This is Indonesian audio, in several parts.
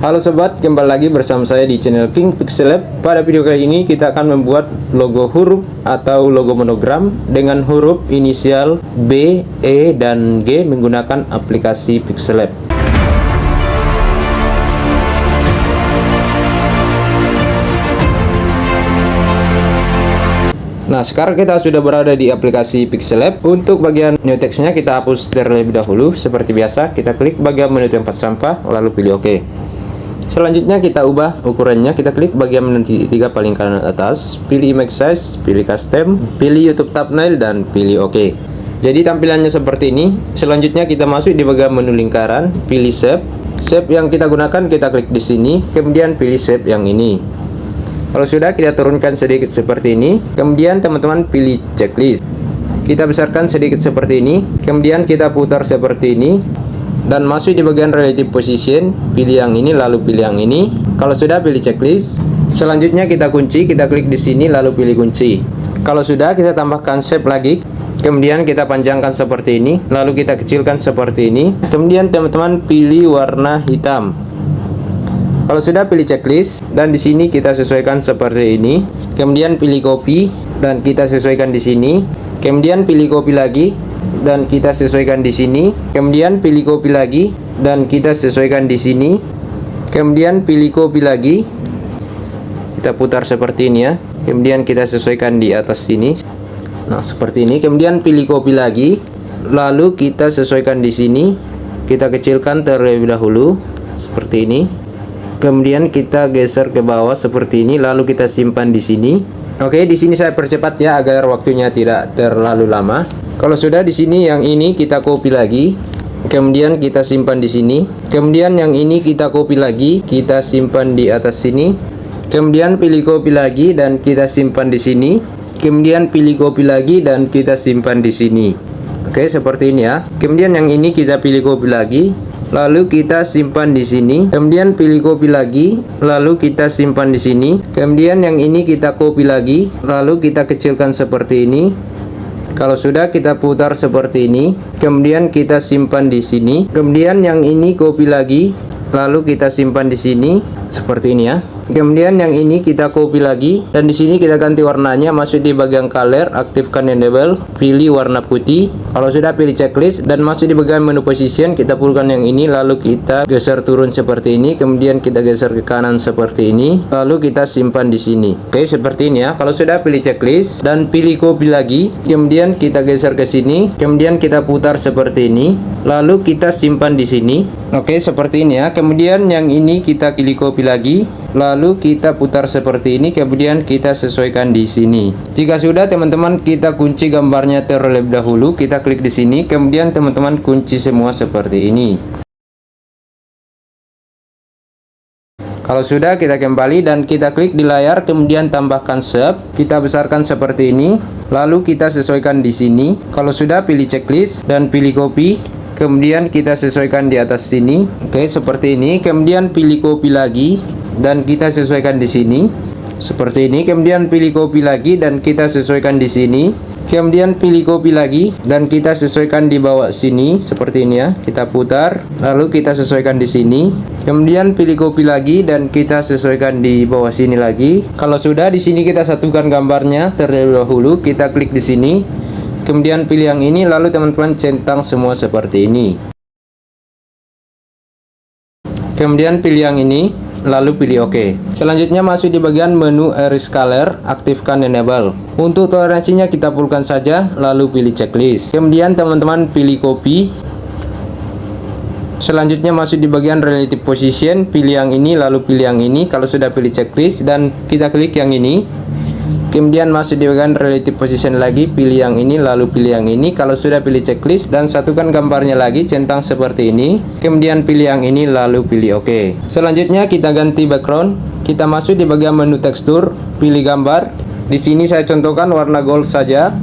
Halo sobat, kembali lagi bersama saya di channel King Pixel Lab. Pada video kali ini kita akan membuat logo huruf atau logo monogram dengan huruf inisial B, E, dan G menggunakan aplikasi Pixel Lab. Nah, sekarang kita sudah berada di aplikasi Pixel Lab. Untuk bagian new text-nya kita hapus terlebih dahulu. Seperti biasa, kita klik bagian menu tempat sampah, lalu pilih OK. Selanjutnya kita ubah ukurannya, kita klik bagian menu tiga paling kanan atas, pilih image size, pilih custom, pilih YouTube thumbnail, dan pilih OK. Jadi tampilannya seperti ini. Selanjutnya kita masuk di bagian menu lingkaran, pilih shape. Shape yang kita gunakan kita klik di sini, kemudian pilih shape yang ini. Kalau sudah, kita turunkan sedikit seperti ini, kemudian teman-teman pilih checklist. Kita besarkan sedikit seperti ini, kemudian kita putar seperti ini, dan masuk di bagian relative position, pilih yang ini lalu pilih yang ini. Kalau sudah, pilih checklist. Selanjutnya kita kunci, kita klik di sini lalu pilih kunci. Kalau sudah, kita tambahkan shape lagi, kemudian kita panjangkan seperti ini, lalu kita kecilkan seperti ini. Kemudian teman-teman pilih warna hitam. Kalau sudah, pilih checklist, dan di sini kita sesuaikan seperti ini. Kemudian pilih copy dan kita sesuaikan di sini. Kemudian pilih copy lagi dan kita sesuaikan di sini. Kemudian pilih copy lagi dan kita sesuaikan di sini. Kemudian pilih copy lagi. Kita putar seperti ini ya. Kemudian kita sesuaikan di atas sini. Nah, seperti ini. Kemudian pilih copy lagi. Lalu kita sesuaikan di sini. Kita kecilkan terlebih dahulu seperti ini. Kemudian kita geser ke bawah seperti ini, lalu kita simpan di sini. Oke, di sini saya percepat ya agar waktunya tidak terlalu lama. Kalau sudah, di sini yang ini kita copy lagi. Kemudian kita simpan di sini. Kemudian yang ini kita copy lagi, kita simpan di atas sini. Kemudian pilih copy lagi dan kita simpan di sini. Kemudian pilih copy lagi dan kita simpan di sini. Oke, seperti ini ya. Kemudian yang ini kita pilih copy lagi, lalu kita simpan di sini. Kemudian pilih copy lagi, lalu kita simpan di sini. Kemudian yang ini kita copy lagi, lalu kita kecilkan seperti ini. Kalau sudah, kita putar seperti ini. Kemudian kita simpan di sini. Kemudian yang ini copy lagi, lalu kita simpan di sini seperti ini ya. Kemudian yang ini kita copy lagi, dan di sini kita ganti warnanya, masuk di bagian color, aktifkan enable, pilih warna putih. Kalau sudah, pilih checklist dan masuk di bagian menu position, kita pulkan yang ini, lalu kita geser turun seperti ini, kemudian kita geser ke kanan seperti ini, lalu kita simpan di sini. Oke, seperti ini ya. Kalau sudah, pilih checklist dan pilih copy lagi, kemudian kita geser ke sini, kemudian kita putar seperti ini, lalu kita simpan di sini. Oke, seperti ini ya. Kemudian yang ini kita pilih copy lagi, lalu kita putar seperti ini, kemudian kita sesuaikan di sini. Jika sudah, teman-teman, kita kunci gambarnya terlebih dahulu. Kita klik di sini, kemudian teman-teman kunci semua seperti ini. Kalau sudah, kita kembali dan kita klik di layar, kemudian tambahkan shape. Kita besarkan seperti ini, lalu kita sesuaikan di sini. Kalau sudah, pilih checklist dan pilih copy. Kemudian kita sesuaikan di atas sini. Oke, seperti ini. Kemudian pilih copy lagi dan kita sesuaikan di sini seperti ini. Kemudian pilih copy lagi dan kita sesuaikan di sini. Kemudian pilih copy lagi dan kita sesuaikan di bawah sini seperti ini ya. Kita putar, lalu kita sesuaikan di sini. Kemudian pilih copy lagi dan kita sesuaikan di bawah sini lagi. Kalau sudah, di sini kita satukan gambarnya terlebih dahulu. Kita klik di sini. Kemudian pilih yang ini, lalu teman-teman centang semua seperti ini. Kemudian pilih yang ini, lalu pilih OK. Selanjutnya masuk di bagian menu erase color, aktifkan enable. Untuk toleransinya kita pulkan saja, lalu pilih checklist. Kemudian teman-teman pilih copy. Selanjutnya masuk di bagian relative position, pilih yang ini, lalu pilih yang ini. Kalau sudah, pilih checklist dan kita klik yang ini. Kemudian masuk di bagian relative position lagi, pilih yang ini, lalu pilih yang ini. Kalau sudah, pilih checklist dan satukan gambarnya lagi, centang seperti ini. Kemudian pilih yang ini, lalu pilih OK. Selanjutnya kita ganti background. Kita masuk di bagian menu tekstur, pilih gambar. Di sini saya contohkan warna gold saja.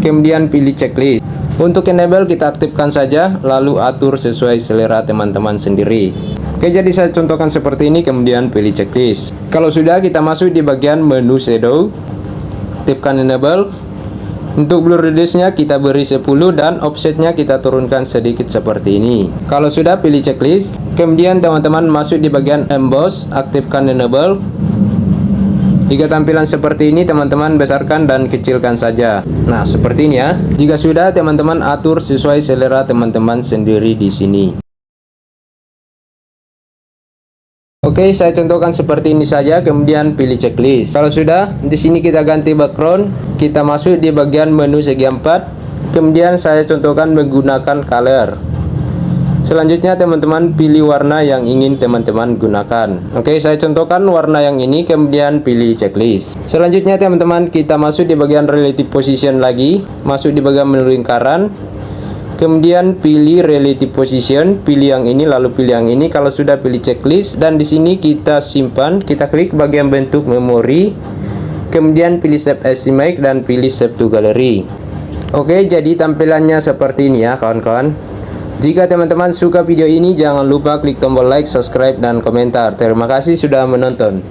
Kemudian pilih checklist. Untuk enable kita aktifkan saja, lalu atur sesuai selera teman-teman sendiri. Oke, jadi saya contohkan seperti ini, kemudian pilih checklist. Kalau sudah, kita masuk di bagian menu shadow, aktifkan enable, Untuk blur radiusnya kita beri 10 dan offsetnya kita turunkan sedikit seperti ini. Kalau sudah, pilih checklist. Kemudian teman-teman masuk di bagian emboss, aktifkan enable. Jika tampilan seperti ini, teman-teman besarkan dan kecilkan saja. Nah, seperti ini ya. Jika sudah, teman-teman atur sesuai selera teman-teman sendiri di sini. Oke, saya contohkan seperti ini saja, kemudian pilih checklist. Kalau sudah, di sini kita ganti background, kita masuk di bagian menu segi 4. Kemudian saya contohkan menggunakan color. Selanjutnya teman-teman pilih warna yang ingin teman-teman gunakan. Oke, saya contohkan warna yang ini, kemudian pilih checklist. Selanjutnya teman-teman kita masuk di bagian relative position lagi, masuk di bagian menu lingkaran. Kemudian pilih relative position, pilih yang ini lalu pilih yang ini. Kalau sudah, pilih checklist dan di sini kita simpan, kita klik bagian bentuk memori. Kemudian pilih save as image dan pilih save to gallery. Oke, jadi tampilannya seperti ini ya kawan-kawan. Jika teman-teman suka video ini, jangan lupa klik tombol like, subscribe dan komentar. Terima kasih sudah menonton.